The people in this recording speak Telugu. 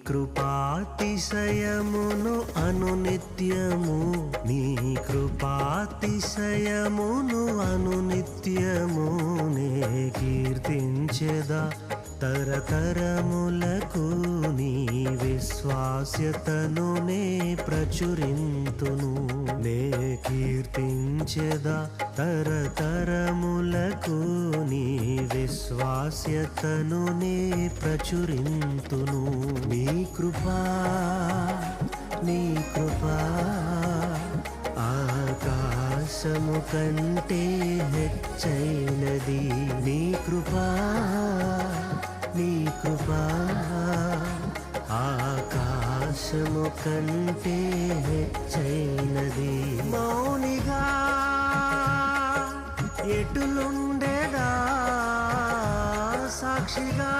కృపాతిశయమును అనునిత్యము నీ కృపాతిశయమును అనునిత్యము నే కీర్తించెదా తరతరములకు నీ విశ్వాస్యతను నే ప్రచురింతును నే కీర్తించెదా తరతరములకు నీ విశ్వాస్యతను నే ప్రచురింతును నీ కృపా ఆకాశము కంటే హెచ్చైనది నీ కృపా ఆకాశము కంటే హెచ్చైనది మౌనిగా ఎటులుండేదా సాక్షిగా